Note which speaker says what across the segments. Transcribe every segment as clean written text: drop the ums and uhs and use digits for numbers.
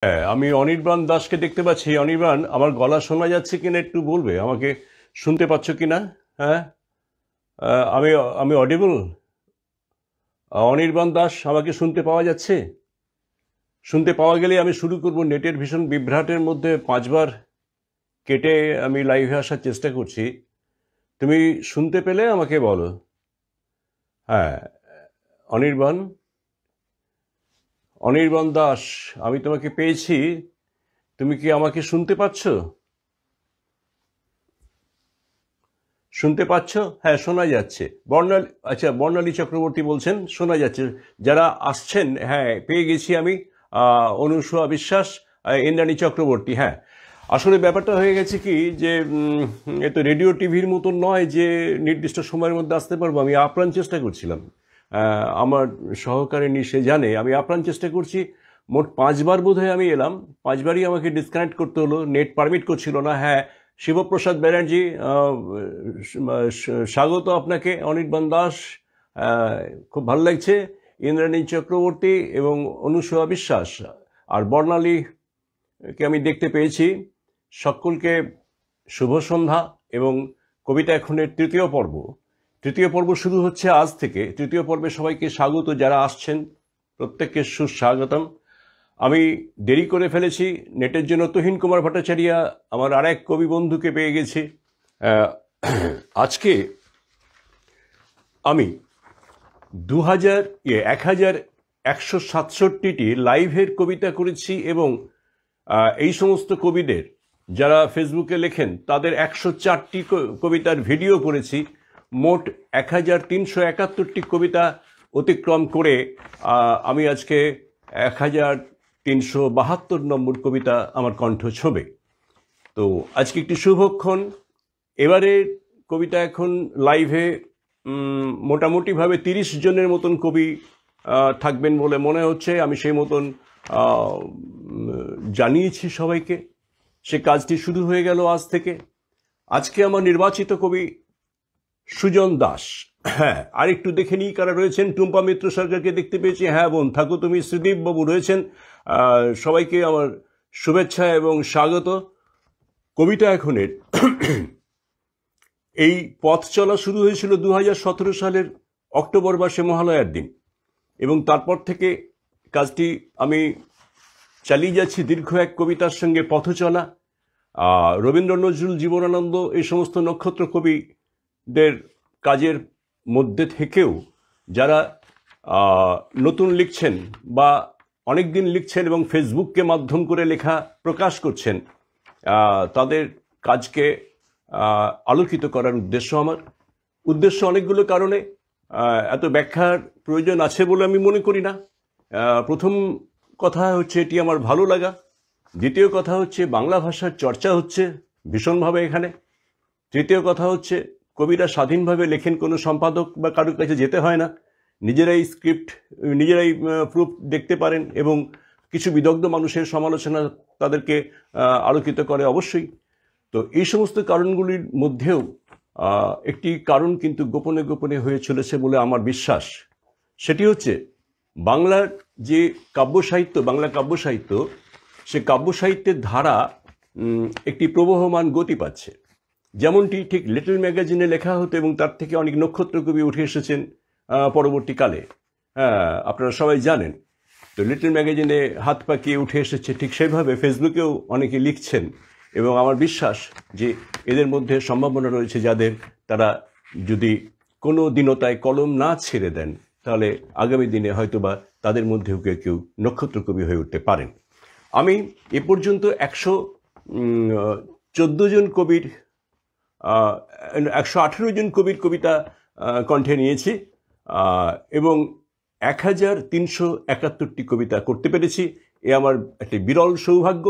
Speaker 1: হ্যাঁ, আমি অনির্বাণ দাসকে দেখতে পাচ্ছি। অনির্বাণ, আমার গলা শোনা যাচ্ছে কিনা একটু বলবে আমাকে? শুনতে পাচ্ছ কিনা? হ্যাঁ, আমি আমি অডিবল? অনির্বাণ দাস, আমাকে শুনতে পাওয়া যাচ্ছে? শুনতে পাওয়া গেলে আমি শুরু করব। নেটের ভীষণ বিভ্রাটের মধ্যে 5বার কেটে আমি লাইভে আসার চেষ্টা করছি। তুমি শুনতে পেলে আমাকে বলো। হ্যাঁ, অনির্বাণ, অনির্বাণ দাস, আমি তোমাকে পেয়েছি। তুমি কি আমাকে শুনতে পাচ্ছ? শুনতে পাচ্ছ? হ্যাঁ, শোনা যাচ্ছে। বর্ণালী, আচ্ছা, বর্ণালী চক্রবর্তী বলছেন শোনা যাচ্ছে। যারা আসছেন, হ্যাঁ পেয়ে গেছি আমি। অনুসুয়া বিশ্বাস, ইন্দ্রাণী চক্রবর্তী। হ্যাঁ, আসলে ব্যাপারটা হয়ে গেছে কি যে এ তো রেডিও টিভির মতন নয় যে নির্দিষ্ট সময়ের মধ্যে আসতে পারবো। আমি আপ্রাণ চেষ্টা করছিলাম। আমার সহকারিণী সে জানে আমি আপ্রাণ চেষ্টা করছি। মোট 5বার বোধহয় আমি এলাম। 5বারই আমাকে ডিসকানেক্ট করতে হলো, নেট পারমিট করছিল না। হ্যাঁ, শিবপ্রসাদ ব্যানার্জি, স্বাগত আপনাকে। অনির্বাণ দাস, খুব ভালো লাগছে। ইন্দ্রাণী চক্রবর্তী এবং অনুসুয়া বিশ্বাস আর বর্ণালীকে আমি দেখতে পেয়েছি। সকলকে শুভ সন্ধ্যা। এবং কবিতা এখনের তৃতীয় পর্ব শুরু হচ্ছে আজ থেকে। তৃতীয় পর্বে সবাইকে স্বাগত, যারা আসছেন প্রত্যেককে সুস্বাগতম। আমি দেরি করে ফেলেছি নেটের জন্য। তুহিন কুমার ভট্টাচার্য, আমার আরেক কবি বন্ধুকে পেয়ে গেছি। আহ, আজকে আমি 1167টি লাইভের কবিতা করেছি এবং এই সমস্ত কবিদের যারা ফেসবুকে লেখেন তাদের 104টি কবিতার ভিডিও করেছি। মোট 1371টি কবিতা অতিক্রম করে আমি আজকে 1372 নম্বর কবিতা আমার কণ্ঠ ছোবে। তো আজকে একটি শুভক্ষণ। এবারে কবিতা এখন লাইভে মোটামুটিভাবে 30 জনের মতন কবি থাকবেন বলে মনে হচ্ছে। আমি সেই মতন জানিয়েছি সবাইকে। সে কাজটি শুরু হয়ে গেল আজ থেকে। আজকে আমার নির্বাচিত কবি সুজন দাস। হ্যাঁ, আর একটু দেখে নিই কারা রয়েছেন। টুম্পা মিত্র সরকারকে দেখতে পেয়েছি। হ্যাঁ বোন, থাকো তুমি। শ্রীদীপ বাবু রয়েছেন। সবাইকে আমার শুভেচ্ছা এবং স্বাগত। কবিতা এখনের এই পথ চলা শুরু হয়েছিল 2017 সালের অক্টোবর মাসে মহালয়ার দিন, এবং তারপর থেকে কাজটি আমি চালিয়ে যাচ্ছি দীর্ঘ এক কবিতার সঙ্গে পথ চলা। রবীন্দ্র নজরুল, জীবনানন্দ, এই সমস্ত নক্ষত্র কবিদের কাজের মধ্যে থেকেও যারা নতুন লিখছেন বা অনেক দিন লিখছেন এবং ফেসবুককে মাধ্যম করে লেখা প্রকাশ করছেন, তাদের কাজকে আলোকিত করার উদ্দেশ্য আমার। উদ্দেশ্য অনেকগুলো কারণে, এত ব্যাখ্যার প্রয়োজন আছে বলে আমি মনে করি না। প্রথম কথা হচ্ছে এটি আমার ভালো লাগা। দ্বিতীয় কথা হচ্ছে বাংলা ভাষার চর্চা হচ্ছে ভীষণভাবে এখানে। তৃতীয় কথা হচ্ছে কবিরা স্বাধীনভাবে লেখেন, কোনো সম্পাদক বা কারোর কাছে যেতে হয় না। নিজেরাই স্ক্রিপ্ট, নিজেরাই প্রুফ দেখতে পারেন এবং কিছু বিদগ্ধ মানুষের সমালোচনা তাদেরকে আলোকিত করে অবশ্যই। তো এই সমস্ত কারণগুলির মধ্যেও একটি কারণ কিন্তু গোপনে গোপনে হয়ে চলেছে বলে আমার বিশ্বাস। সেটি হচ্ছে বাংলার যে কাব্যসাহিত্য, বাংলা কাব্যসাহিত্য, সে কাব্যসাহিত্যের ধারা একটি প্রবহমান গতি পাচ্ছে। যেমনটি ঠিক লিটল ম্যাগাজিনে লেখা হতো এবং তার থেকে অনেক নক্ষত্র কবি উঠে এসেছেন পরবর্তীকালে। আপনারা সবাই জানেন। তো লিটল ম্যাগাজিনে হাত পাকিয়ে উঠে এসেছে, ঠিক সেইভাবে ফেসবুকেও অনেকে লিখছেন এবং আমার বিশ্বাস যে এদের মধ্যে সম্ভাবনা রয়েছে যাদের, তারা যদি কোনো দিনতায় কলম না ছেড়ে দেন তাহলে আগামী দিনে হয়তোবা তাদের মধ্যেও কেউ নক্ষত্র কবি হয়ে উঠতে পারেন। আমি এ পর্যন্ত 114 জন কবির 118 জন কবির কবিতা কণ্ঠে নিয়েছি এবং 1371টি কবিতা করতে পেরেছি। এ আমার একটি বিরল সৌভাগ্য।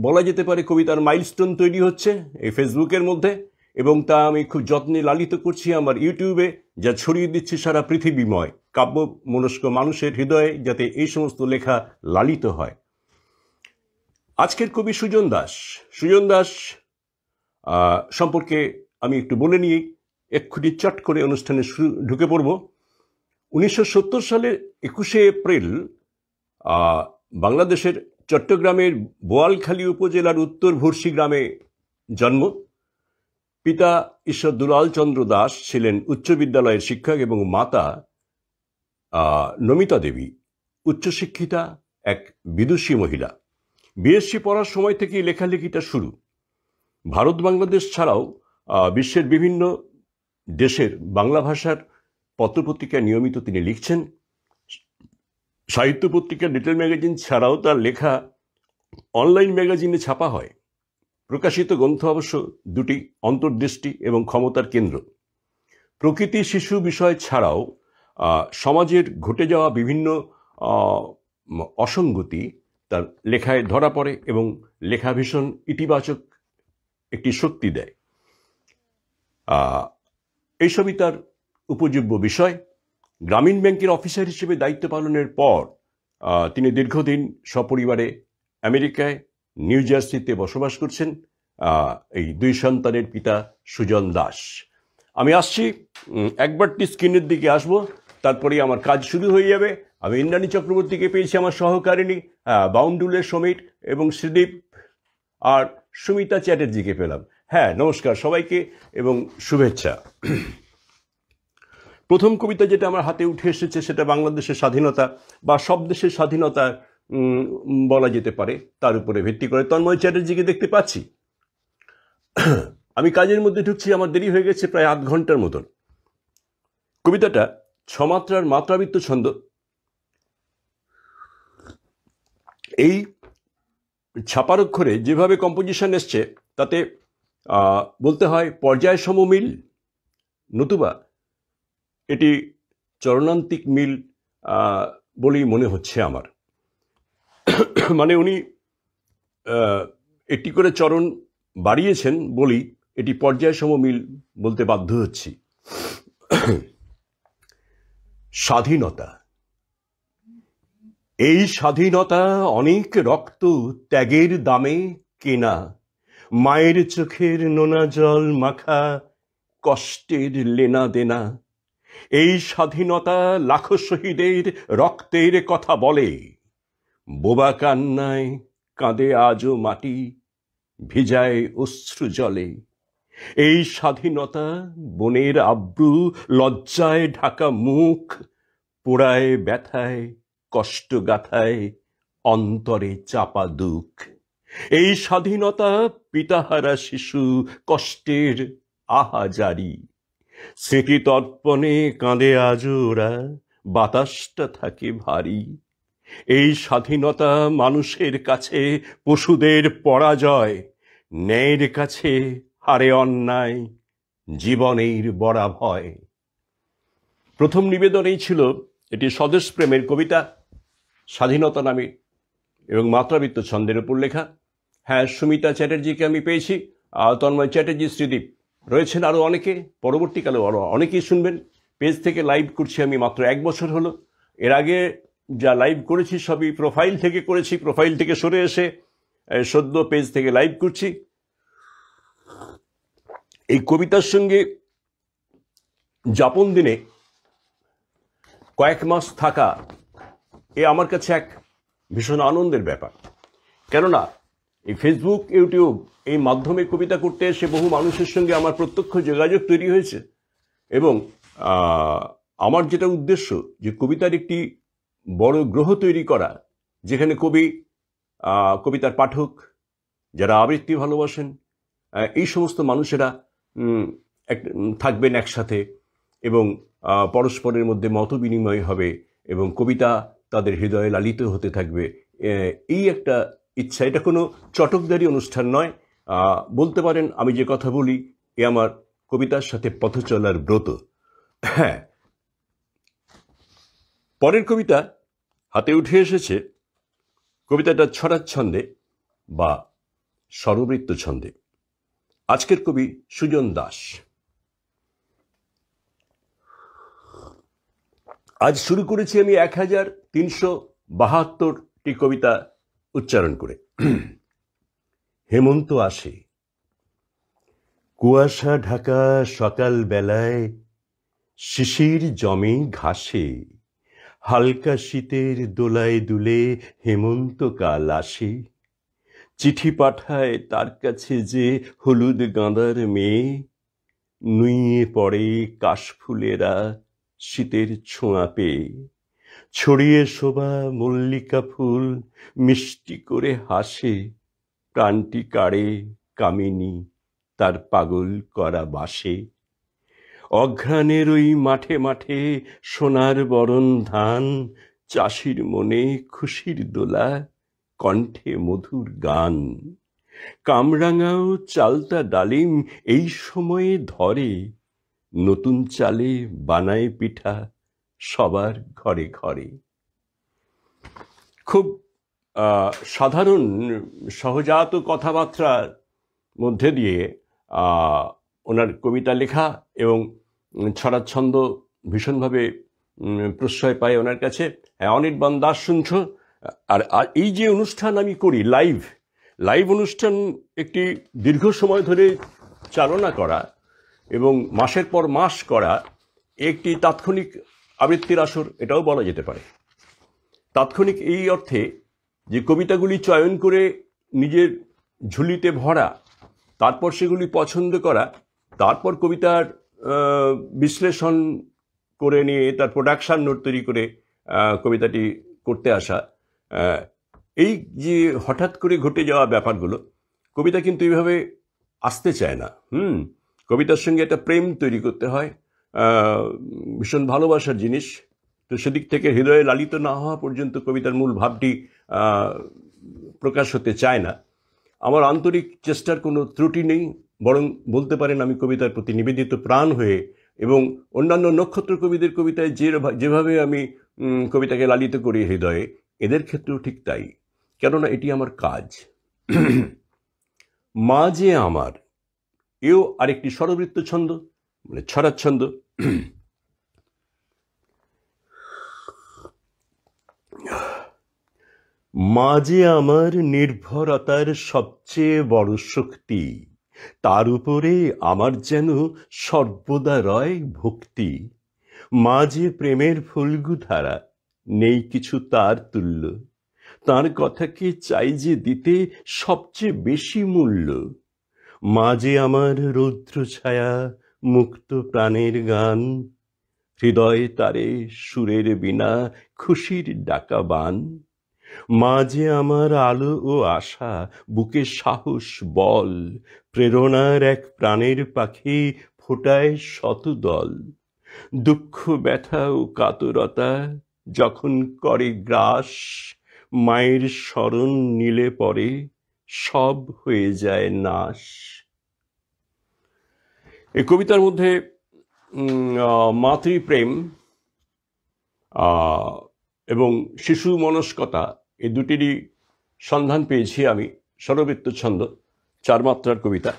Speaker 1: বলা যেতে পারে কবিতার মাইলস্টোন তৈরি হচ্ছে এই ফেসবুকের মধ্যে, এবং তা আমি খুব যত্নে লালিত করছি আমার ইউটিউবে, যা ছড়িয়ে দিচ্ছি সারা পৃথিবীময় কাব্য মনস্ক মানুষের হৃদয়ে, যাতে এই সমস্ত লেখা লালিত হয়। আজকের কবি সুজন দাস। সুজন দাস সম্পর্কে আমি একটু বলে নিই, এক্ষুনি চট করে অনুষ্ঠানে ঢুকে পড়ব। 1970 সালের 21শে এপ্রিল বাংলাদেশের চট্টগ্রামের বোয়ালখালী উপজেলার উত্তর ভুরসি গ্রামে জন্ম। পিতা ঈশ্বর দুলাল চন্দ্র দাস ছিলেন উচ্চ বিদ্যালয়ের শিক্ষক এবং মাতা নমিতা দেবী উচ্চশিক্ষিতা এক বিদুষী মহিলা। বিএসসি পড়ার সময় থেকেই লেখালেখিটা শুরু। ভারত বাংলাদেশ ছাড়াও বিশ্বের বিভিন্ন দেশের বাংলা ভাষার পত্রপত্রিকায় নিয়মিত তিনি লিখছেন। সাহিত্য পত্রিকা লিটল ম্যাগাজিন ছাড়াও তার লেখা অনলাইন ম্যাগাজিনে ছাপা হয়। প্রকাশিত গ্রন্থ অবশ্য দুটি, অন্তর্দৃষ্টি এবং ক্ষমতার কেন্দ্র। প্রকৃতি শিশু বিষয় ছাড়াও সমাজের ঘটে যাওয়া বিভিন্ন অসঙ্গতি তার লেখায় ধরা পড়ে এবং লেখা ভীষণ ইতিবাচক একটি শক্তি দেয়। এইসবই তার উপজীব্য বিষয়। গ্রামীণ ব্যাংকের অফিসার হিসেবে দায়িত্ব পালনের পর তিনি দীর্ঘদিন সপরিবারে আমেরিকায় নিউ জার্সিতে বসবাস করছেন। এই দুই সন্তানের পিতা সুজন দাস। আমি আসছি, একবারটি স্ক্রিনের দিকে আসব, তারপরেই আমার কাজ শুরু হয়ে যাবে। আমি ইন্দ্রাণী চক্রবর্তীকে পেয়েছি আমার সহকারিণী, বাউন্ডুলের সমীর এবং শ্রীদীপ, আর সুমিতা চ্যাটার্জিকে পেলাম। হ্যাঁ, নমস্কার সবাইকে এবং শুভেচ্ছা। প্রথম কবিতা যেটা আমার হাতে উঠে এসেছে সেটা বাংলাদেশের স্বাধীনতা বা সব দেশের স্বাধীনতা বলা যেতে পারে, তার উপরে ভিত্তি করে। তন্ময় চ্যাটার্জিকে দেখতে পাচ্ছি। আমি কাজের মধ্যে ঢুকছি, আমার দেরি হয়ে গেছে প্রায় আধ ঘন্টার মতন। কবিতাটা 6 মাত্রার মাত্রাবৃত্ত ছন্দ। এই ছাপার অক্ষরে যেভাবে কম্পোজিশন এসছে তাতে বলতে হয় পর্যায় সমমিল, নতুবা এটি চরণান্তিক মিল বলেই মনে হচ্ছে আমার। মানে উনি একটি করে চরণ বাড়িয়েছেন বলেই এটি পর্যায় সমমিল বলতে বাধ্য হচ্ছি। স্বাধীনতা, এই স্বাধীনতা অনেক রক্ত ত্যাগের দামে কেনা, মায়ের চোখের নোনা জল মাখা কষ্টের লেনা দেনা। এই স্বাধীনতা লাখো শহীদের রক্তের কথা বলে, বোবা কান্নায় কাঁদে আজও মাটি, ভিজায় অশ্রু জলে। এই স্বাধীনতা বনের আব্রু লজ্জায় ঢাকা মুখ, পোড়ায় ব্যথায় কষ্ট গাথায় অন্তরে চাপা দুঃখ। এই স্বাধীনতা পিতাহারা শিশু কষ্টের আহাজারি, স্মৃতিতর্পণে কাঁদে আজও ওরা, বাতাসটা থাকে ভারী। এই স্বাধীনতা মানুষের কাছে পশুদের পরাজয়, ন্যায়ের কাছে হারে অন্যায়, জীবনের বড়া ভয়। প্রথম নিবেদনেই ছিল এটি স্বদেশ প্রেমের কবিতা, স্বাধীনতা নামে এবং মাত্রাবৃত্ত ছন্দের উপর লেখা। হ্যাঁ, সুমিতা চ্যাটার্জিকে আমি পেয়েছি, তন্ময় চ্যাটার্জি, শ্রীদীপ রয়েছেন, আরও অনেকে, পরবর্তীকালে আরও অনেকেই শুনবেন। পেজ থেকে লাইভ করছি আমি মাত্র 1 বছর হলো। এর আগে যা লাইভ করেছি সবই প্রোফাইল থেকে করেছি, প্রোফাইল থেকে সরে এসে সদ্য পেজ থেকে লাইভ করছি। এই কবিতার সঙ্গে যাপন দিনে কয়েক মাস থাকা এ আমার কাছে এক ভীষণ আনন্দের ব্যাপার। কেননা এই ফেসবুক, ইউটিউব এই মাধ্যমে কবিতা করতে এসে বহু মানুষের সঙ্গে আমার প্রত্যক্ষ যোগাযোগ তৈরি হয়েছে এবং আমার যেটা উদ্দেশ্য যে কবিতার একটি বড় গ্রহ তৈরি করা, যেখানে কবি, কবিতার পাঠক, যারা আবৃত্তি ভালোবাসেন, এই সমস্ত মানুষেরা থাকবেন একসাথে এবং পরস্পরের মধ্যে মত বিনিময় হবে এবং কবিতা তাদের হৃদয়ে লালিত হতে থাকবে, এই একটা ইচ্ছা। এটা কোনো চটকদারি অনুষ্ঠান নয়, বলতে পারেন আমি যে কথা বলি এ আমার কবিতার সাথে পথ চলার ব্রত। হ্যাঁ, পরের কবিতা হাতে উঠে এসেছে। কবিতাটা ছড়ার ছন্দে বা স্বরবৃত্ত ছন্দে। আজকের কবি সুজন দাস। আজ শুরু করেছি আমি 1372টি কবিতা উচ্চারণ করে। হেমন্ত আসে, কুয়াশা ঢাকা সকাল বেলায় শিশির জমে ঘাসে, হালকা শীতের দোলায় দুলে হেমন্তকাল আসে, চিঠি পাঠায় তার কাছে যে হলুদ গাঁদার মেয়ে, নুইয়ে পড়ে কাশফুলেরা শীতের ছোঁয়া পেয়ে, ছড়িয়ে শোভা মল্লিকা ফুল মিষ্টি করে হাসে, প্রাণটি কাড়ে কামিনী তার পাগল করা বাসে। অঘ্রাণের ওই মাঠে মাঠে সোনার বরণ ধান, চাষির মনে খুশির দোলা, কণ্ঠে মধুর গান। কামরাঙাও চালতা ডালিম এই সময়ে ধরে, নতুন চালে বানায় পিঠা সবার ঘরে ঘরে। খুব সাধারণ সহজাত কথাবার্তার মধ্যে দিয়ে ওনার কবিতা লেখা এবং ছড়াচ্ছন্দ ভীষণভাবে প্রশ্রয় পায় ওনার কাছে। অনির্বাণ দাস শুনছ। আর এই যে অনুষ্ঠান আমি করি লাইভ অনুষ্ঠান, একটি দীর্ঘ সময় ধরে চালনা করা এবং মাসের পর মাস করা একটি তাৎক্ষণিক আবৃত্তির আসর, এটাও বলা যেতে পারে। তাৎক্ষণিক এই অর্থে যে কবিতাগুলি চয়ন করে নিজের ঝুলিতে ভরা, তারপর সেগুলি পছন্দ করা, তারপর কবিতার বিশ্লেষণ করে নিয়ে তার প্রোডাকশন নোট তৈরি করে কবিতাটি করতে আসা, এই যে হঠাৎ করে ঘটে যাওয়া ব্যাপারগুলো, কবিতা কিন্তু এইভাবে আসতে চায় না। কবিতার সঙ্গে একটা প্রেম তৈরি করতে হয়, ভীষণ ভালোবাসার জিনিস। তো সেদিক থেকে হৃদয়ে লালিত না হওয়া পর্যন্ত কবিতার মূল ভাবটি প্রকাশ হতে চায় না। আমার আন্তরিক চেষ্টার কোনো ত্রুটি নেই, বরং বলতে পারেন আমি কবিতার প্রতি নিবেদিত প্রাণ হয়ে, এবং অন্যান্য নক্ষত্র কবিদের কবিতায় যেভাবে আমি কবিতাকে লালিত করি হৃদয়ে, এদের ক্ষেত্রেও ঠিক তাই, কেননা এটি আমার কাজ। মা যে আমার, এও আরেকটি স্বরবৃত্ত ছন্দ, মানে ছড়াচ্ছন্দ। মা যে আমার নির্ভরতার সবচেয়ে বড় শক্তি, তার উপরে আমার যেন সর্বদা রয় ভক্তি। মা যে প্রেমের ফল্গুধারা, নেই কিছু তার তুল্য, তার কথাকে চাই যে দিতে সবচেয়ে বেশি মূল্য। মা যে আমার রৌদ্র ছায়া, মুক্ত প্রাণের গান, হৃদয় তারে সুরের বিনা খুশির ডাকা বান। মা যে আমার আলো ও আশা, বুকে সাহস বল, প্রেরণার এক প্রাণের পাখি ফোটায় শতদল। দুঃখ ব্যথা ও কাতরতা যখন করে গ্রাস, মায়ের স্মরণ নিলে পরে সব হয়ে যায় নাশ। এই কবিতার মধ্যে মাতৃপ্রেম এবং শিশু মনস্কতা, এই দুটিরই সন্ধান পেয়েছি আমি। স্বরবৃত্ত ছন্দ, 4 মাত্রার কবিতা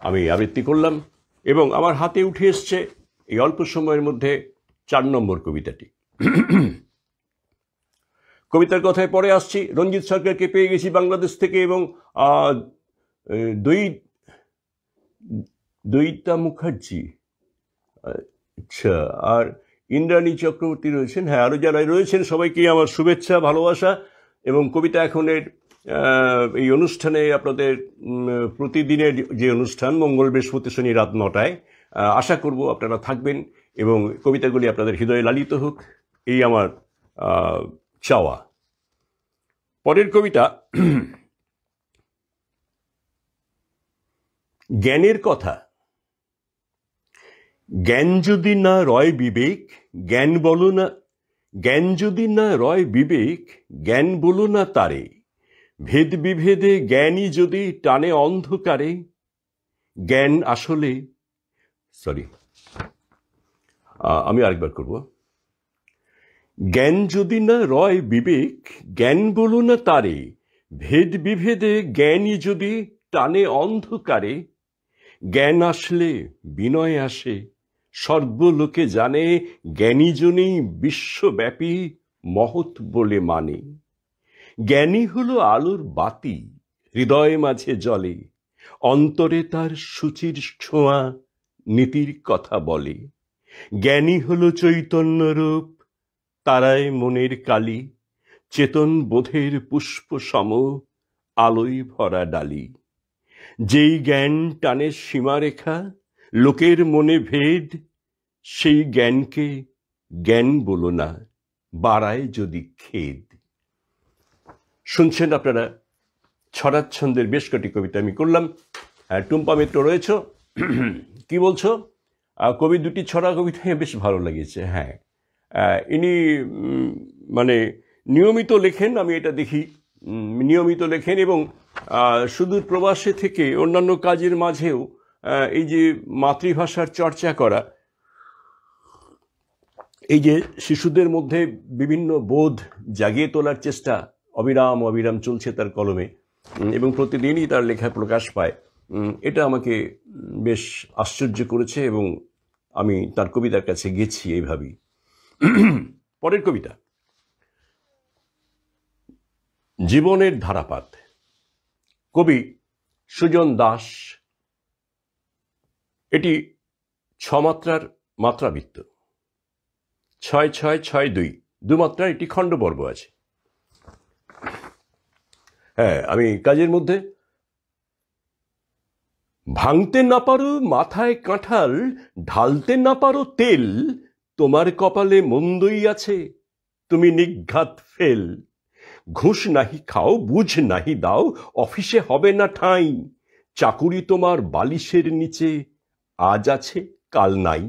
Speaker 1: আমি আবৃত্তি করলাম, এবং আমার হাতে উঠে এসছে এই অল্প সময়ের মধ্যে 4 নম্বর কবিতাটি। কবিতার কথায় পরে আসছি। রঞ্জিত সরকারকে পেয়ে গেছি বাংলাদেশ থেকে, এবং দৈতা মুখার্জি, আচ্ছা, আর ইন্দ্রাণী চক্রবর্তী রয়েছেন। হ্যাঁ, আরও যারা রয়েছেন সবাইকে আমার শুভেচ্ছা, ভালোবাসা। এবং কবিতা এখনের এই অনুষ্ঠানে আপনাদের প্রতিদিনের যে অনুষ্ঠান, মঙ্গল বৃহস্পতি শনি রাত 9টায়, আশা করব আপনারা থাকবেন এবং কবিতাগুলি আপনাদের হৃদয়ে লালিত হোক, এই আমার চাওয়া। পরের কবিতা, জ্ঞানের কথা। জ্ঞান যদি না রয় বিবেক, জ্ঞান বলো না, জ্ঞান যদি না রয় বিবেক, জ্ঞান বলো না তারে। ভেদ বিভেদে জ্ঞানই যদি টানে অন্ধকারে, জ্ঞান আসলে, আমি আরেকবার করব। জ্ঞান যদি না রয় বিবেক, জ্ঞান বলো না তারে। ভেদ বিভেদে জ্ঞানই যদি টানে অন্ধকারে, জ্ঞান আসলে বিনয় আসে, সর্বলোকে জানে, জ্ঞানীজনেই বিশ্বব্যাপী মহৎ বলে মানে। জ্ঞানী হলো আলোর বাতি, হৃদয় মাঝে জ্বলে, অন্তরে তার সূচির ছোঁয়া নীতির কথা বলে। জ্ঞানী হলো চৈতন্য রূপ, তারায় মনের কালি, চেতন বোধের পুষ্প সম, আলোয় ভরা ডালি। যেই জ্ঞান টানে সীমারেখা, লোকের মনে ভেদ, সেই জ্ঞানকে জ্ঞান বলো না, বাড়ায় যদি খেদ। শুনছেন আপনারা ছড়াচ্ছন্দের বেশ কটি কবিতা আমি করলাম। টুম্পা মিত্র রয়েছ, কি বলছো? কবি দুটি ছড়া কবিতা বেশ ভালো লেগেছে। হ্যাঁ, ইনি মানে নিয়মিত লেখেন, আমি এটা দেখি, নিয়মিত লেখেন এবং সুদূর প্রবাসে থেকে অন্যান্য কাজের মাঝেও এই যে মাতৃভাষার চর্চা করা, এই যে শিশুদের মধ্যে বিভিন্ন বোধ জাগিয়ে তোলার চেষ্টা অবিরাম অবিরাম চলছে তার কলমে, এবং প্রতিদিনই তার লেখা প্রকাশ পায়, এটা আমাকে বেশ আশ্চর্য করেছে এবং আমি তার কবিতার কাছে গেছি এইভাবেই। পরের কবিতা, জীবনের ধারাপাত, কবি সুজন দাস। এটি 6 মাত্রার মাত্রাবৃত্ত, 6-6-6-2, 2 মাত্রার একটি খণ্ডপর্ব আছে। হ্যাঁ, আমি কাজের মধ্যে, ভাঙতে না পারো মাথায় কাঁঠাল, ঢালতে না পারো তেল, তোমার কপালে মন্দই আছে, তুমি নিঘাত ফেল। ঘুষ নাহি খাও, বুঝ নাহি দাও, অফিসে হবে না ঠাঁই, চাকুরি তোমার বালিশের নিচে, আজ আছে কাল নাই।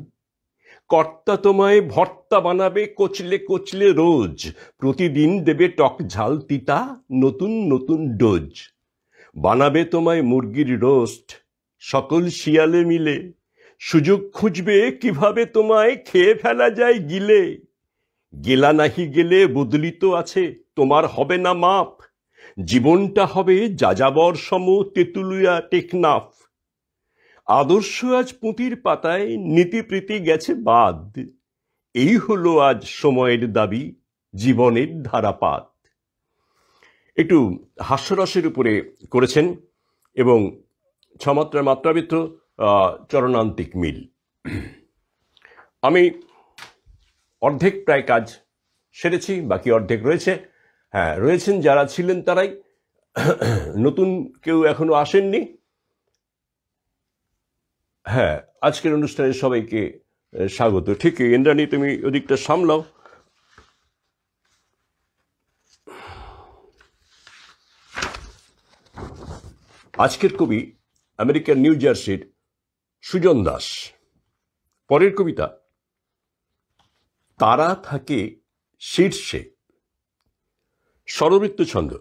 Speaker 1: কর্তা তোমায় ভর্তা বানাবে কচলে কচলে রোজ, প্রতিদিন দেবে টক ঝাল তিতা নতুন নতুন ডোজ। বানাবে তোমায় মুরগির রোস্ট সকল শিয়ালে মিলে, সুযোগ খুঁজবে কিভাবে তোমায় খেয়ে ফেলা যায় গিলে। গেলা নাহি গেলে বদলি তো আছে, তোমার হবে না মাপ, জীবনটা হবে যাযাবর সম তেতুলিয়া টেকনাফ। আদর্শ আজ পুঁতির পাতায়, নীতিপ্রীতি গেছে বাদ, এই হলো আজ সময়ের দাবি, জীবনের ধারাপাত। একটু হাস্যরসের উপরে করেছেন এবং 6 মাত্রার মাত্রাবৃত্ত, চরণান্তিক মিল। আমি অর্ধেক প্রায় কাজ সেরেছি, বাকি অর্ধেক রয়েছে। হ্যাঁ, রয়েছেন যারা ছিলেন তারাই, নতুন কেউ এখনো আসেননি। হ্যাঁ, আজকের অনুষ্ঠানে সবাইকে স্বাগত। ঠিক, ইন্দ্রাণী তুমি ওদিকটা সামলাও। আজকের কবি আমেরিকার নিউ জার্সির সুজন দাস। পরের কবিতা, তারা থাকে শীর্ষে, স্বরবৃত্ত ছন্দ।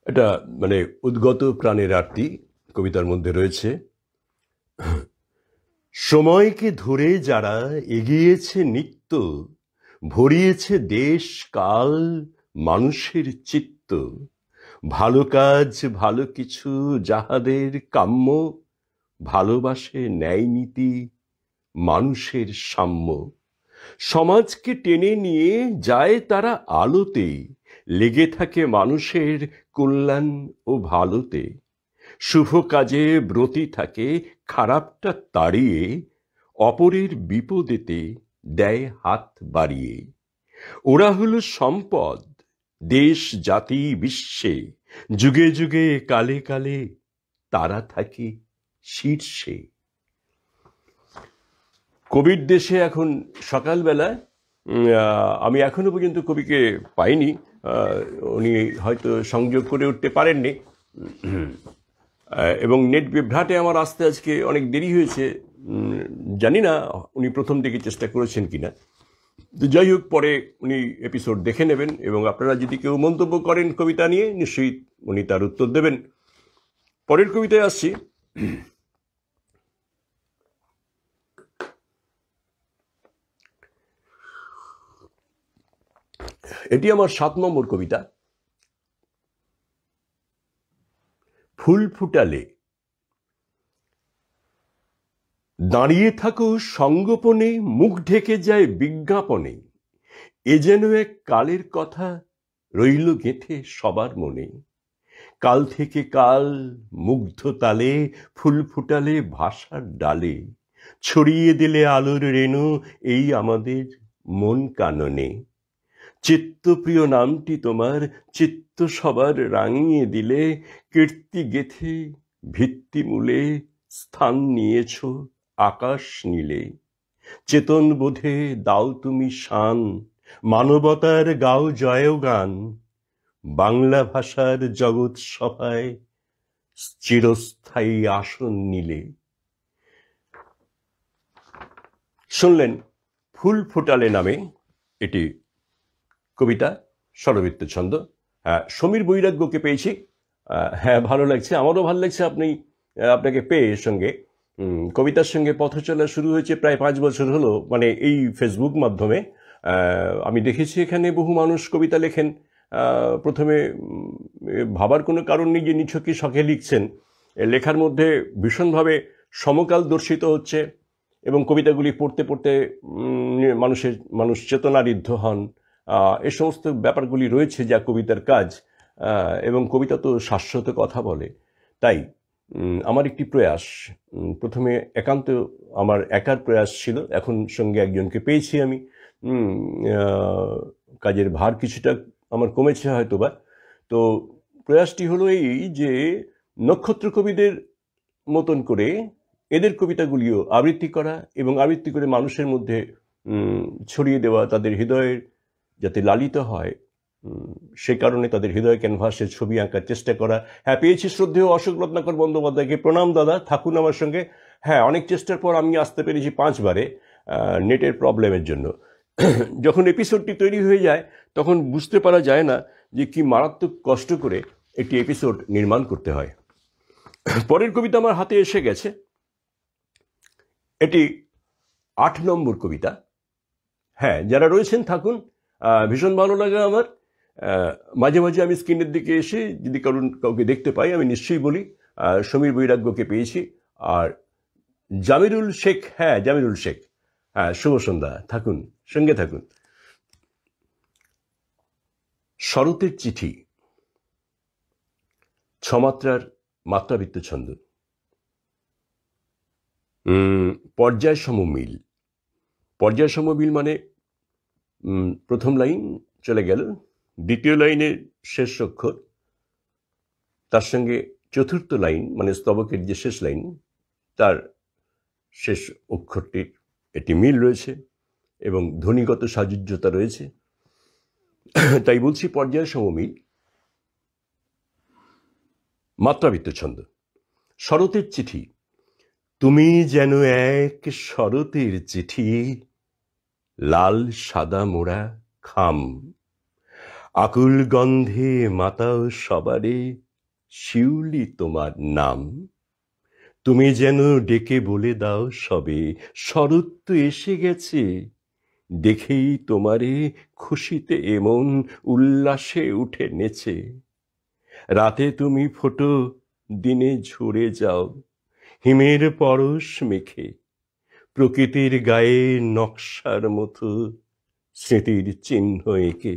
Speaker 1: এটা মানে উদ্গত প্রাণের আরতি কবিতার মধ্যে রয়েছে। সময়কে ধরে যারা এগিয়েছে নিত্য, ভরিয়েছে দেশ কাল মানুষের চিত্ত, ভালো কাজ ভালো কিছু যাহাদের কাম্য, ভালোবাসে ন্যায় নীতি মানুষের সাম্য। সমাজকে টেনে নিয়ে যায় তারা আলোতে, লেগে থাকে মানুষের কল্যাণ ও ভালোতে। শুভ কাজে ব্রতী থাকে, খারাপটা তাড়িয়ে, অপরের বিপদেতে দেয় হাত বাড়িয়ে। ওরা হলো সম্পদ দেশ জাতি বিশ্বে, যুগে যুগে কালে কালে তারা থাকে শীর্ষে। কবির দেশে এখন সকালবেলা, আমি এখনো পর্যন্ত কবিকে পাইনি, উনি হয়তো সংযোগ করে উঠতে পারেননি এবং নেট বিভ্রাটে আমার আসতে আজকে অনেক দেরি হয়েছে। জানি না উনি প্রথম দিকে চেষ্টা করেছেন কিনা। তো যাই হোক, পরে উনি এপিসোড দেখে নেবেন এবং আপনারা যদি কেউ মন্তব্য করেন কবিতা নিয়ে, নিশ্চয়ই উনি তার উত্তর দেবেন। পরের কবিতায় আসছি। এটি আমার 7 নম্বর কবিতা, ফুল ফুটালে। দাঁড়িয়ে থাকো সঙ্গোপনে, মুখ ঢেকে যায় বিজ্ঞাপনে, এ যেন এক কালের কথা রইল গেঁথে সবার মনে। কাল থেকে কাল মুগ্ধ তালে ফুল ফুটালে ভাষার ডালে, ছড়িয়ে দিলে আলোর রেণু এই আমাদের মন কাননে। চিত্তপ্রিয় নামটি তোমার চিত্ত সবার রাঙিয়ে দিলে, কীর্তি গেথে ভিত্তিমূলে স্থান নিয়েছ আকাশ নীলে। চেতন বোধে দাও তুমি শান, মানবতার গাও জয়গান, বাংলা ভাষার জগৎ সভায় চিরস্থায়ী আসন নিলে। শুনলেন ফুল ফোটালে নামে এটি কবিতা, স্বরবৃত্ত ছন্দ। সমীর বৈরাগ্যকে পেয়েছি, হ্যাঁ ভালো লাগছে, আমারও ভালো লাগছে আপনাকে পেয়ে। এর সঙ্গে কবিতার সঙ্গে পথ চলা শুরু হয়েছে প্রায় 5 বছর হলো, মানে এই ফেসবুক মাধ্যমে। আমি দেখেছি এখানে বহু মানুষ কবিতা লেখেন। প্রথমে ভাবার কোনো কারণ নেই যে নিছকই শখে লিখছেন, লেখার মধ্যে ভীষণভাবে সমকাল দর্শিত হচ্ছে এবং কবিতাগুলি পড়তে পড়তে মানুষ চেতনারিদ্ধ হন। এই সমস্ত ব্যাপারগুলি রয়েছে যা কবিতার কাজ, এবং কবিতা তো শাশ্বত কথা বলে। তাই আমার একটি প্রয়াস, প্রথমে একান্ত আমার একার প্রয়াস ছিল, এখন সঙ্গে একজনকে পেয়েছি আমি। কাজের ভার কিছুটা আমার কমেছে হয়তোবা। তো প্রয়াসটি হলো এই যে নক্ষত্র কবিদের মতন করে এদের কবিতাগুলিও আবৃত্তি করা এবং আবৃত্তি করে মানুষের মধ্যে ছড়িয়ে দেওয়া, তাদের হৃদয়ের যাতে লালিত হয় সে কারণে তাদের হৃদয় ক্যানভাসে ছবি আঁকার চেষ্টা করা। হ্যাঁ, পেয়েছি শ্রদ্ধেয় অশোক রত্নাকর বন্দ্যোপাধ্যায়কে, প্রণাম দাদা, থাকুন আমার সঙ্গে। হ্যাঁ, অনেক চেষ্টার পর আমি আসতে পেরেছি 5 বারে, নেটের প্রবলেমের জন্য। যখন এপিসোডটি তৈরি হয়ে যায় তখন বুঝতে পারা যায় না যে কি মারাত্মক কষ্ট করে একটি এপিসোড নির্মাণ করতে হয়। পরের কবিতা আমার হাতে এসে গেছে, এটি 8 নম্বর কবিতা। হ্যাঁ, যারা রয়েছেন থাকুন, ভীষণ ভালো লাগে আমার। মাঝে মাঝে আমি স্ক্রিনের দিকে এসে যদি কাউকে দেখতে পাই আমি নিশ্চয়ই বলি। সমীর বৈরাগ্যকে পেয়েছি, আর জামিরুল শেখ, হ্যাঁ জামিরুল শেখ, হ্যাঁ শুভ সন্ধ্যা, থাকুন সঙ্গে থাকুন। শরতের চিঠি, 6 মাত্রার মাত্রাবৃত্ত ছন্দ। পর্যায় সমমিল। পর্যায় সমমিল মানে প্রথম লাইন চলে গেল, দ্বিতীয় লাইনের শেষ অক্ষর, তার সঙ্গে চতুর্থ লাইন মানে স্তবকের যে শেষ লাইন তার শেষ অক্ষরটির একটি মিল রয়েছে এবং ধ্বনিগত সাযুজ্যতা রয়েছে। তাই বলছি পর্যায় সমমিল, মাত্রাবৃত্ত ছন্দ। শরতের চিঠি, তুমি যেন এক শরতের চিঠি, লাল সাদা মোড়া খাম, আকুল গন্ধে মাতাও সবারে, শিউলি তোমার নাম। তুমি যেন ডেকে বলে দাও সবে, শরৎ তো এসে গেছে, দেখেই তোমারে খুশিতে এমন উল্লাসে উঠে নেচে। রাতে তুমি ফোটো, দিনে ঝরে যাও হিমের পরশ মেখে, প্রকৃতির গায়ে নকশার মতো স্মৃতির চিহ্ন এঁকে।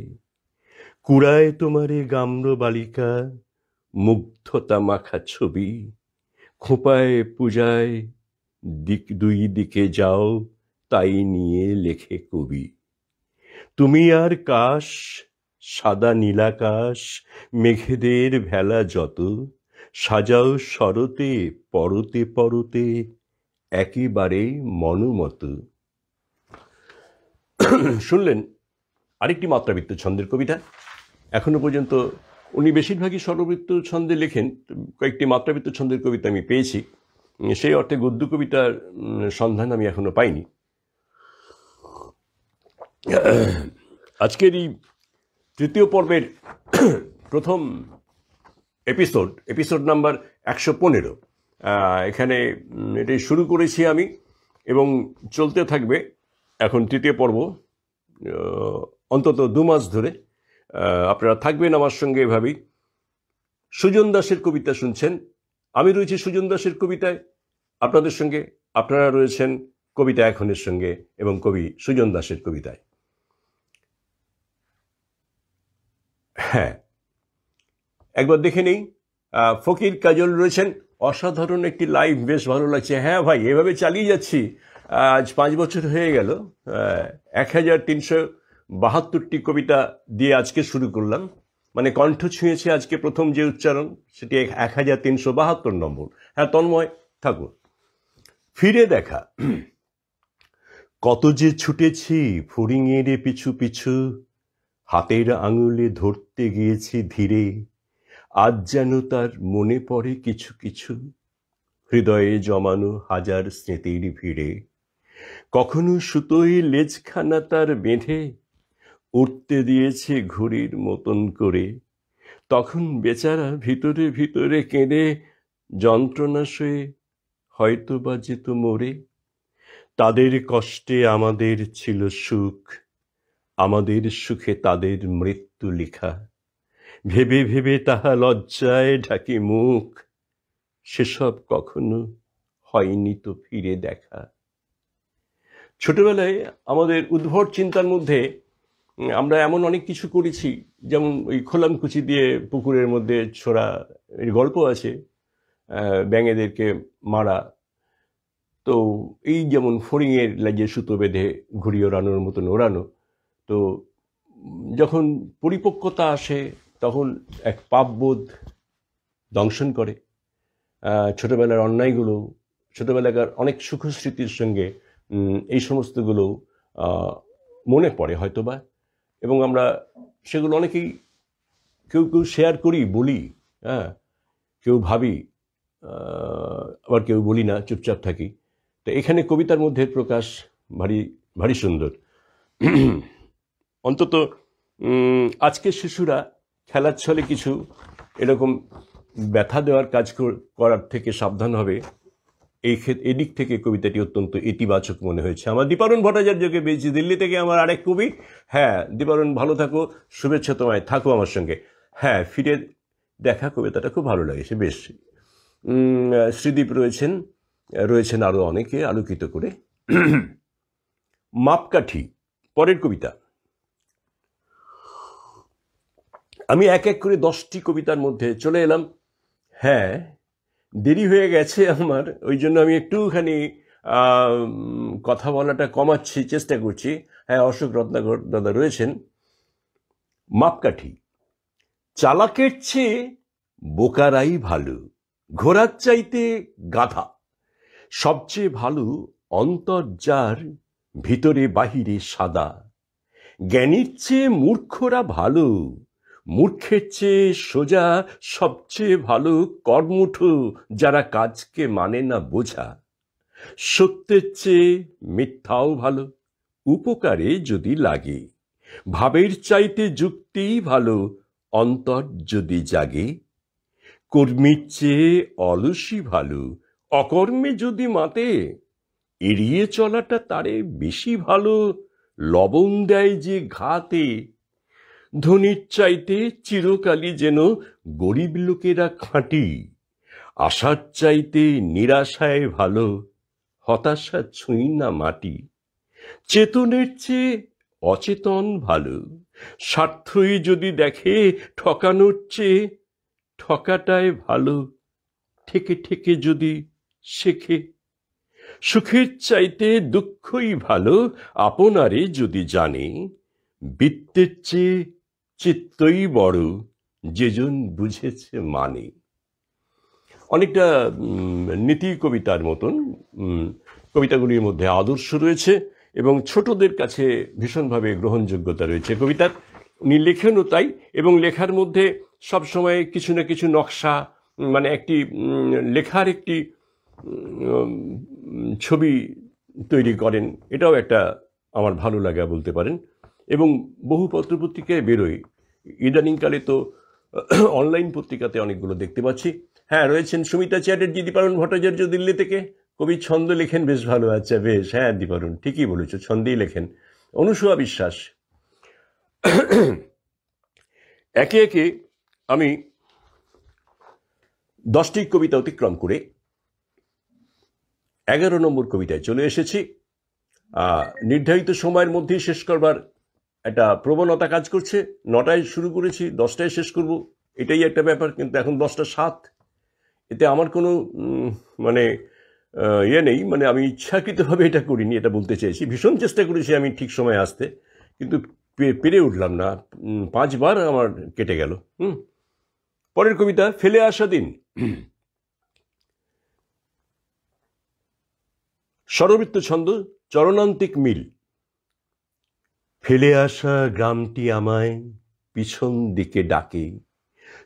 Speaker 1: কুড়ায় তোমারে গাম্র বালিকা, মুগ্ধতা মাখা ছবি, খোঁপায় পূজায় দুই দিকে যাও তাই নিয়ে লেখে কবি। তুমি আর কাশ, সাদা নীলাকাশ, মেঘেদের ভেলা যত, সাজাও শরতে পরতে পরতে একেবারে মনোমত। শুনলেন আরেকটি মাত্রাবৃত্ত ছন্দের কবিতা। এখনো পর্যন্ত উনি বেশিরভাগই স্বরবৃত্ত ছন্দে লেখেন, কয়েকটি মাত্রাবৃত্ত ছন্দের কবিতা আমি পেয়েছি, সেই অর্থে গদ্য কবিতার সন্ধান আমি এখনো পাইনি। আজকের এই তৃতীয় পর্বের প্রথম এপিসোড নাম্বার 115, এখানে এটাই শুরু করেছি আমি এবং চলতে থাকবে এখন তৃতীয় পর্ব অন্তত 2 মাস ধরে। আপনারা থাকবেন আমার সঙ্গে এভাবেই। সুজন দাসের কবিতা শুনছেন, আমি রয়েছি সুজন দাসের কবিতায় আপনাদের সঙ্গে, আপনারা রয়েছেন কবিতা এখনের সঙ্গে এবং কবি সুজন দাসের কবিতায়। হ্যাঁ, একবার দেখে নেই ফকির কাজল রয়েছেন, অসাধারণ একটি লাইভ, বেশ ভালো লাগছে। হ্যাঁ ভাই, এভাবে চালিয়ে যাচ্ছি, আজ 5 বছর হয়ে গেল। 1372টি কবিতা দিয়ে আজকে শুরু করলাম, মানে কণ্ঠ ছুঁয়েছে আজকে প্রথম যে উচ্চারণ সেটি 1372 নম্বর। হ্যাঁ তন্ময় থাকুন। ফিরে দেখা। কত যে ছুটেছি ফড়িংয়ের পিছু পিছু, হাতের আঙুলে ধরতে গিয়েছি ধীরে, আজ যেন তার মনে পড়ে কিছু কিছু, হৃদয়ে জমানো হাজার স্মৃতির ভিড়ে। কখনো সুতোয় লেজখানা তার বেঁধে উঠতে দিয়েছে ঘুড়ির মতন করে, তখন বেচারা ভিতরে ভিতরে কেঁদে যন্ত্রণা সয়ে হয়তো বা যেত মরে। তাদের কষ্টে আমাদের ছিল সুখ, আমাদের সুখে তাদের মৃত্যু লেখা, ভেবে ভেবে তাহা লজ্জায় ঢাকি মুখ, সেসব কখনো হয়নি তো ফিরে দেখা। ছোটবেলায় আমাদের উদ্ভট চিন্তার মধ্যে আমরা এমন অনেক কিছু করেছি, যেমন ওই খোলামকুচি দিয়ে পুকুরের মধ্যে ছোড়া, এর গল্প আছে, ব্যাঙেদেরকে মারা। তো এই যেমন ফড়িংয়ের লাগিয়ে সুতো বেঁধে ঘুড়ি ওড়ানোর মতন ওড়ানো। তো যখন পরিপক্কতা আসে তখন এক পাপবোধ দংশন করে। ছোটবেলার অন্যায়গুলো, ছোটবেলাকার অনেক সুখস্মৃতির সঙ্গে এই সমস্তগুলো মনে পড়ে হয়তোবা, এবং আমরা সেগুলো অনেকেই কেউ কেউ শেয়ার করি, বলি, হ্যাঁ, কেউ ভাবি, আবার কেউ বলি না, চুপচাপ থাকি। তো এখানে কবিতার মধ্যে প্রকাশ ভারী ভারী সুন্দর। অন্তত আজকের শিশুরা খেলার ছলে কিছু এরকম ব্যথা দেওয়ার কাজ করার থেকে সাবধান হবে। এদিক থেকে কবিতাটি অত্যন্ত ইতিবাচক মনে হয়েছে আমার। দীপারণ ভট্টাচার্যকে পেয়েছি দিল্লি থেকে, আমার আরেক কবি। হ্যাঁ দীপারণ, ভালো থাকো, শুভেচ্ছা তোমায়, থাকো আমার সঙ্গে। হ্যাঁ, ফিরে দেখা কবিতাটা খুব ভালো লাগেছে, বেশ। শ্রীদীপ রয়েছেন আরও অনেকে আলোকিত করে। মাপকাঠি, পরের কবিতা। আমি এক এক করে 10টি কবিতার মধ্যে চলে এলাম। হ্যাঁ, দেরি হয়ে গেছে আমার, ওই জন্য আমি একটুখানি কথা বলাটা কমাচ্ছি, চেষ্টা করছি। হ্যাঁ, অশোক রত্নাকর দাদা রয়েছেন। মাপকাঠি। চালাকের চেয়ে বোকারাই ভালো, ঘোড়ার চাইতে গাধা, সবচেয়ে ভালো অন্তর যার, ভিতরে বাহিরে সাদা। জ্ঞানীর চেয়ে মূর্খরা ভালো, মূর্খের চেয়ে সোজা, সবচেয়ে ভালো কর্মঠ যারা কাজকে মানে না বোঝা। সত্যের চেয়ে মিথ্যাও ভালো, উপকারে যদি লাগে। ভাবের চাইতে যুক্তিই ভালো, অন্তর যদি জাগে। কর্মীর চেয়ে অলসই ভালো, অকর্মে যদি মাতে। এড়িয়ে চলাটা তারে বেশি ভালো, লবণ দেয় যে ঘাতে। ধনীর চাইতে চিরকালই যেন গরিব লোকেরা খাঁটি, আশার চাইতে নিরাশায় ভালো, হতাশা ছুঁই না মাটি। চেতনের চেয়ে অচেতন ভালো, স্বার্থই যদি দেখে ঠকানোর চেয়ে ঠকাটায় ভালো, ঠেকে ঠেকে যদি শেখে। সুখের চাইতে দুঃখই ভালো, আপনারে যদি জানে। বৃত্তের চেয়ে চিত্তই বড়, যেজন বুঝেছে মানে। অনেকটা নীতি কবিতার মতন কবিতাগুলির মধ্যে আদর্শ রয়েছে এবং ছোটদের কাছে ভীষণভাবে গ্রহণযোগ্যতা রয়েছে কবিতার। উনি লেখেনও তাই, এবং লেখার মধ্যে সবসময় কিছু না কিছু নকশা, মানে একটি লেখার একটি ছবি তৈরি করেন। এটাও একটা আমার ভালো লাগা বলতে পারেন। এবং বহু পত্রপত্রিকায় বেরোয়, ইদানিংকালে তো অনলাইন পত্রিকাতে অনেকগুলো দেখতে পাচ্ছি। হ্যাঁ, রয়েছেন সুমিতা চ্যাটার্জি, দীপারণ ভট্টাচার্য দিল্লি থেকে। কবি ছন্দ লেখেন বেশ ভালো। আচ্ছা বেশ, হ্যাঁ দীপারণ ঠিকই বলেছ, ছন্দেই লেখেন। অনুসুয়া বিশ্বাস। একে একে আমি 10টি কবিতা অতিক্রম করে 11 নম্বর কবিতায় চলে এসেছি। নির্ধারিত সময়ের মধ্যেই শেষ করবার একটা প্রবণতা কাজ করছে। 9টায় শুরু করেছি, 10টায় শেষ করব, এটাই একটা ব্যাপার। কিন্তু এখন 10টা 7, এতে আমার কোনো মানে ইয়ে নেই, মানে আমি ইচ্ছাকৃতভাবে এটা করিনি, এটা বলতে চাইছি। ভীষণ চেষ্টা করেছি আমি ঠিক সময় আসতে, কিন্তু পেরে উঠলাম না। 5বার আমার কেটে গেল। পরের কবিতা, ফেলে আসা দিন। স্বরবৃত্ত ছন্দ, চরণান্তিক মিল। ফেলে আসা গ্রামটি আমায় পিছন দিকে ডাকে,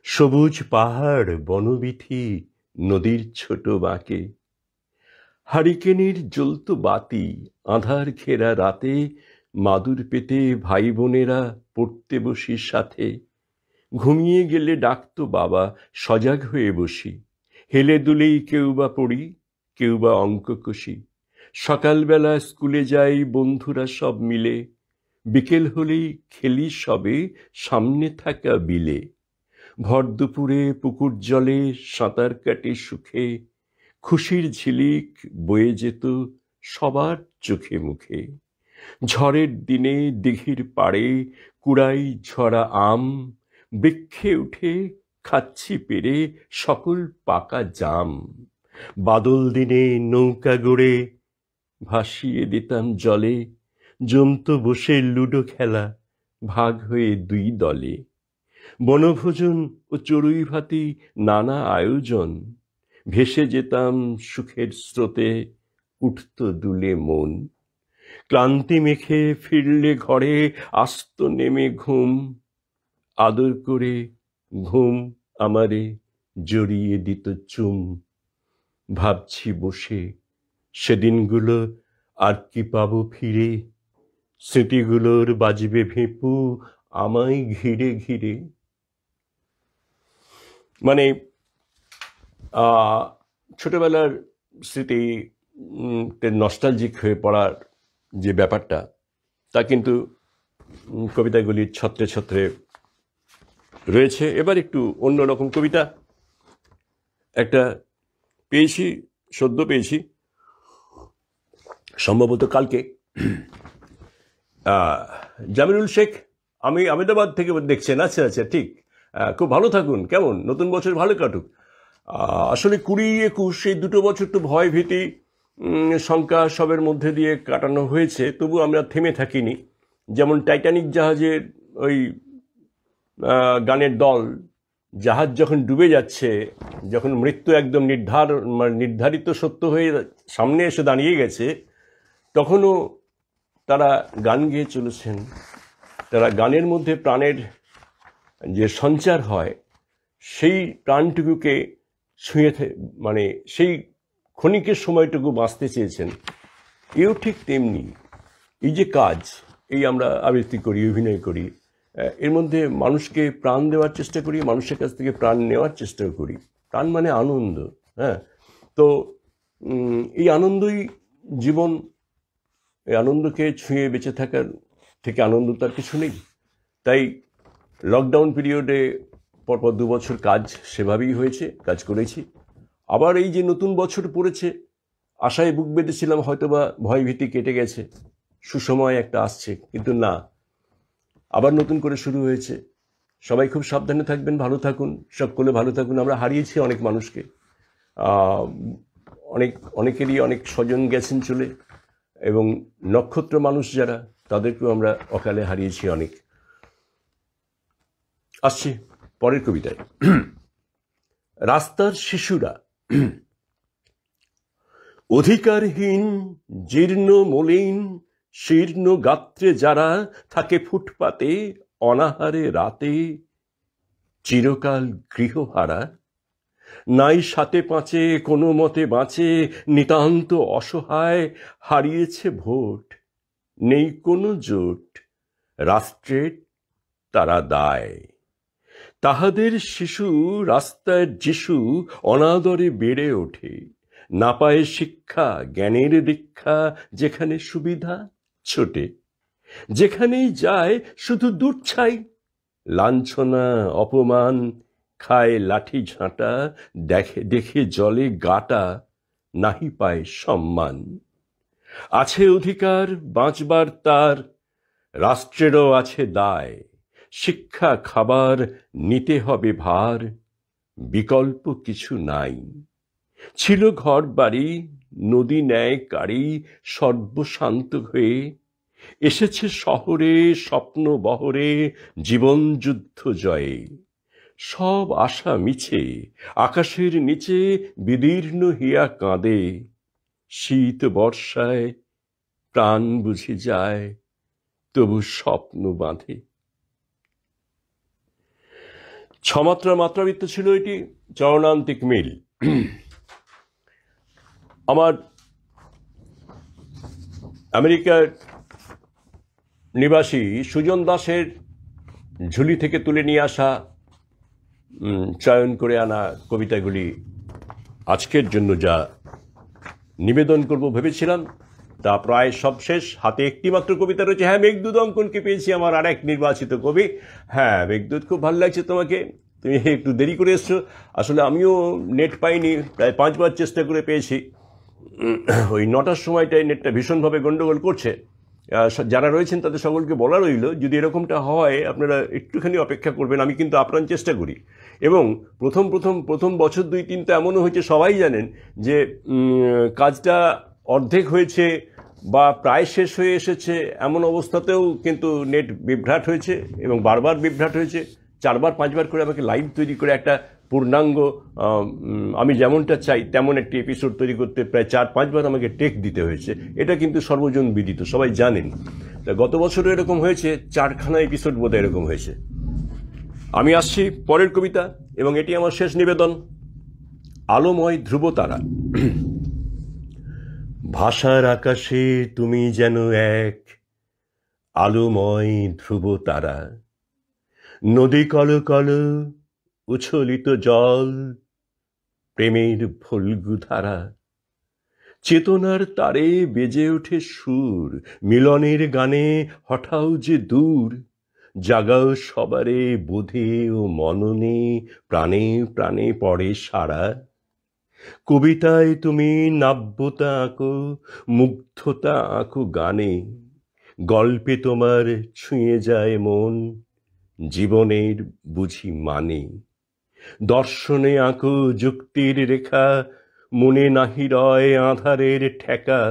Speaker 1: সবুজ পাহাড়, বনবিথি, নদীর ছোট বাঁকে। হারিকেনের জ্বলত বাতি, আঁধার ঘেরা রাতে, মাদুর পেতে ভাই বোনেরা পড়তে বসি সাথে। ঘুমিয়ে গেলে ডাকতো বাবা, সজাগ হয়ে বসি। হেলে দুলেই কেউ বা পড়ি, কেউ বা অঙ্ক কষি। সকালবেলা স্কুলে যাই বন্ধুরা সব মিলে, বিকেল হলেই খেলি সবে সামনে থাকা বিলে। ভর দুপুরে পুকুর জলে সাঁতার কাটে সুখে, খুশির ঝিলিক বয়ে যেত সবার চোখে মুখে। ঝড়ের দিনে দিঘির পাড়ে কুড়াই ঝরা আম, বৃক্ষে উঠে খাচ্ছি পেরে সকল পাকা জাম। বাদল দিনে নৌকা গড়ে ভাসিয়ে দিতাম জলে, জমতো বসে লুডো খেলা ভাগ হয়ে 2 দলে। বনভোজন ও চড়ুই ভাতি নানা আয়োজন, ভেসে যেতাম সুখের স্রোতে, উঠত দুলে মন। ক্লান্তি মেখে ফিরলে ঘরে আস্ত নেমে ঘুম, আদর করে ঘুম আমারে জড়িয়ে দিত চুম। ভাবছি বসে সেদিনগুলো আর কি পাবো ফিরে, স্মৃতিগুলোর বাজবে ভেঁপু আমায় ঘিরে ঘিরে। মানে ছোটবেলার স্মৃতি নস্টালজিক হয়ে পড়ার যে ব্যাপারটা, তা কিন্তু কবিতাগুলির ছত্রে ছত্রে রয়েছে। এবার একটু অন্যরকম কবিতা একটা পেয়েছি, সদ্য পেয়েছি, সম্ভবত কালকে। জামিরুল শেখ, আমি আহমেদাবাদ থেকে দেখছেন। আচ্ছা আচ্ছা, ঠিক। খুব ভালো থাকুন। কেমন নতুন বছর ভালো কাটুক। আসলে 20-21 এই 2 বছর তো ভয় ভীতি শঙ্কা সবের মধ্যে দিয়ে কাটানো হয়েছে, তবু আমরা থেমে থাকিনি। যেমন টাইটানিক জাহাজের ওই গানের দল, জাহাজ যখন ডুবে যাচ্ছে, যখন মৃত্যু একদম নির্ধারিত সত্য হয়ে সামনে এসে দাঁড়িয়ে গেছে, তখনও তারা গান গেয়ে চলেছেন। তারা গানের মধ্যে প্রাণের যে সঞ্চার হয়, সেই প্রাণটুকুকে ছুঁয়ে, মানে সেই ক্ষণিকের সময়টুকু বাঁচতে চেয়েছেন। এও ঠিক তেমনি। এই যে কাজ, এই আমরা আবৃত্তি করি, অভিনয় করি, এর মধ্যে মানুষকে প্রাণ দেওয়ার চেষ্টা করি, মানুষের কাছ থেকে প্রাণ নেওয়ার চেষ্টা করি। প্রাণ মানে আনন্দ। হ্যাঁ, তো এই আনন্দই জীবন। এই আনন্দকে ছুঁয়ে বেঁচে থাকার থেকে আনন্দ তার কিছু নেই। তাই লকডাউন পিরিয়ডে পরপর 2 বছর কাজ সেভাবেই হয়েছে, কাজ করেছি। আবার এই যে নতুন বছর পড়েছে, আশায় বুক বেঁধেছিলাম হয়তোবা ভয়ভীতি কেটে গেছে, সুসময় একটা আসছে, কিন্তু না, আবার নতুন করে শুরু হয়েছে। সবাই খুব সাবধানে থাকবেন, ভালো থাকুন, সকলে ভালো থাকুন। আমরা হারিয়েছি অনেক মানুষকে, অনেকেরই অনেক স্বজন গেছেন চলে, এবং নক্ষত্র মানুষ যারা, তাদেরকেও আমরা অকালে হারিয়েছি অনেক। আসছি পরের কবিতায়। রাস্তার শিশুরা। অধিকারহীন, জীর্ণ মলিন, শীর্ণ গাত্রে যারা থাকে ফুটপাতে অনাহারে রাতে, চিরকাল গৃহহারা, নাই সাথে পাঁচে কোনো মতে বাঁচে, নিতান্ত অসহায়, হারিয়েছে ভোট, নেই কোনো জোট, রাষ্ট্রের তারা দায়। তাহাদের শিশু রাস্তার যিশু অনাদরে বেড়ে ওঠে, না পায় শিক্ষা জ্ঞানের দীক্ষা, যেখানে সুবিধা ছোটে, যেখানেই যায় শুধু দুচ্ছাই, লাঞ্ছনা অপমান, খায় লাঠি ঝাঁটা, দেখে জলে গাটা, নাহি পায় সম্মান। আছে অধিকার বাঁচবার তার, রাষ্ট্রেরও আছে দায়, শিক্ষা খাবার নিতে হবে ভার, বিকল্প কিছু নাই। ছিল ঘর বাড়ি, নদী ন্যায় কারি, সর্বশান্ত হয়ে এসেছে শহরে স্বপ্ন বহরে, জীবন যুদ্ধ জয়ে। সব আশা মিছে, আকাশের নিচে বিদীর্ণ হিয়া কাঁদে। শীত বর্ষায় প্রাণ বুঝে যায়, তবু স্বপ্ন বাঁধে। ছমাত্রার মাত্রাবৃত্ত ছিল এটি, চরণান্তিক মিল। আমার আমেরিকার নিবাসী সুজন দাসের ঝুলি থেকে তুলে নিয়ে আসা, চয়ন করে আনা কবিতাগুলি আজকের জন্য যা নিবেদন করব ভেবেছিলাম তা প্রায় সব শেষ। হাতে একটি মাত্র কবিতা রয়েছে। হ্যাঁ, মেঘদূত অঙ্কনকে পেয়েছি, আমার আর এক নির্বাচিত কবি। হ্যাঁ মেঘদূত, খুব ভালো লাগছে তোমাকে, তুমি একটু দেরি করে এসছো। আসলে আমিও নেট পাইনি, প্রায় 5 বার চেষ্টা করে পেয়েছি। ওই 9টার সময়টায় নেটটা ভীষণভাবে গন্ডগোল করছে। যারা রয়েছেন তাদের সকলকে বলা রইল, যদি এরকমটা হয় আপনারা একটুখানি অপেক্ষা করবেন। আমি কিন্তু আপ্রাণ চেষ্টা করি। এবং প্রথম বছর 2-3 তো এমনও হয়েছে, সবাই জানেন যে কাজটা অর্ধেক হয়েছে বা প্রায় শেষ হয়ে এসেছে, এমন অবস্থাতেও কিন্তু নেট বিভ্রাট হয়েছে এবং বারবার বিভ্রাট হয়েছে। 4-5 বার করে আমাকে লাইভ তৈরি করে একটা পূর্ণাঙ্গ, আমি যেমনটা চাই তেমন একটি এপিসোড তৈরি করতে প্রায় 4-5 বার আমাকে টেক দিতে হয়েছে। এটা কিন্তু সর্বজন বিদিত, সবাই জানেন। তা গত বছরও এরকম হয়েছে, 4খানা এপিসোড বোধহয় এরকম হয়েছে। আমি আসছি পরের কবিতা এবং এটি আমার শেষ নিবেদন। আলোময় ধ্রুবতারা। ভাষার আকাশে তুমি যেন এক আলোময় ধ্রুবতারা। নদী কলকল উচ্ছলিত জল, প্রেমের ফল্গুধারা। চেতনার তারে বেজে ওঠে সুর, মিলনের গানে হঠাও যে দূর। জাগাও সবারে বোধে ও মননে, প্রাণে প্রাণে পড়ে সারা। কবিতায় তুমি নাব্যতা আঁকো, মুগ্ধতা আঁকো গানে। গল্পে তোমার ছুঁয়ে যায় মন, জীবনের বুঝি মানে। দর্শনে আঁকো যুক্তির রেখা, মনে নাহি রয় আঁধারের ঠেকা।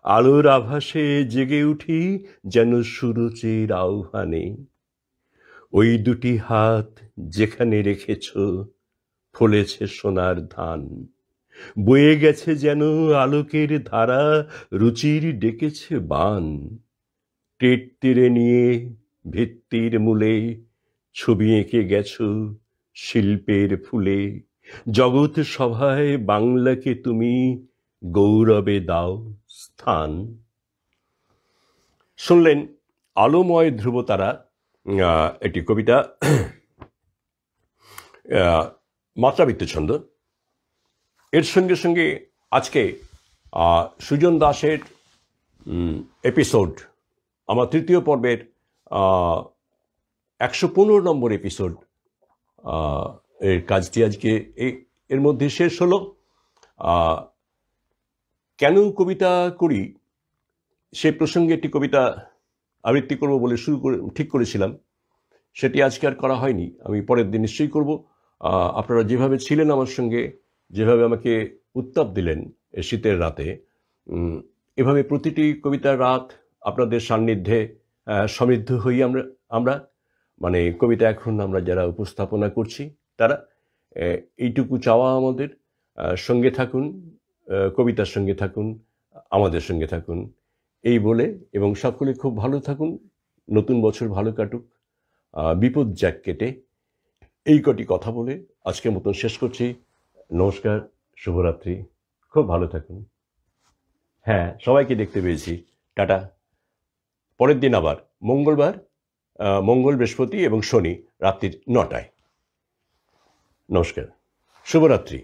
Speaker 1: আলোর আভাসে জেগে উঠি যেন সুরুচির আহ্বানে। ওই দুটি হাত যেখানে রেখেছ, ফলেছে সোনার ধান। বয়ে গেছে যেন আলোকের ধারা, রুচির ডেকেছে বান। টেট তীরে নিয়ে ভিত্তির মূলে, ছবি এঁকে গেছো শিল্পের ফুলে। জগৎ সভায় বাংলাকে তুমি গৌরবে দাও স্থান। শুনলেন আলোময় ধ্রুবতারা, একটি কবিতা, মাত্রাবৃত্ত ছন্দ। এর সঙ্গে সঙ্গে আজকে সুজন দাসের এপিসোড, আমার 3য় পর্বের 115 নম্বর এপিসোড, এর কাজটি আজকে এর মধ্যে শেষ হলো। কেন কবিতা করি সে প্রসঙ্গে একটি কবিতা আবৃত্তি করব বলে ঠিক করেছিলাম, সেটি আজকে আর করা হয়নি। আমি পরের দিন নিশ্চয়ই করব। আপনারা যেভাবে ছিলেন আমার সঙ্গে, যেভাবে আমাকে উত্তাপ দিলেন শীতের রাতে, এভাবে প্রতিটি কবিতার রাত আপনাদের সান্নিধ্যে সমৃদ্ধ হই আমরা। মানে কবিতা এখন আমরা যারা উপস্থাপনা করছি তারা, এইটুকু চাওয়া আমাদের, সঙ্গে থাকুন, কবিতার সঙ্গে থাকুন, আমাদের সঙ্গে থাকুন এই বলে, এবং সকলে খুব ভালো থাকুন, নতুন বছর ভালো কাটুক, বিপদ যাক কেটে, এই কটি কথা বলে আজকের মতন শেষ করছি। নমস্কার, শুভরাত্রি, খুব ভালো থাকুন। হ্যাঁ, সবাইকে দেখতে পেয়েছি, টাটা। পরের দিন আবার মঙ্গলবার, মঙ্গল, বৃহস্পতি এবং শনি রাত্রির 9টায়। নমস্কার, শুভরাত্রি।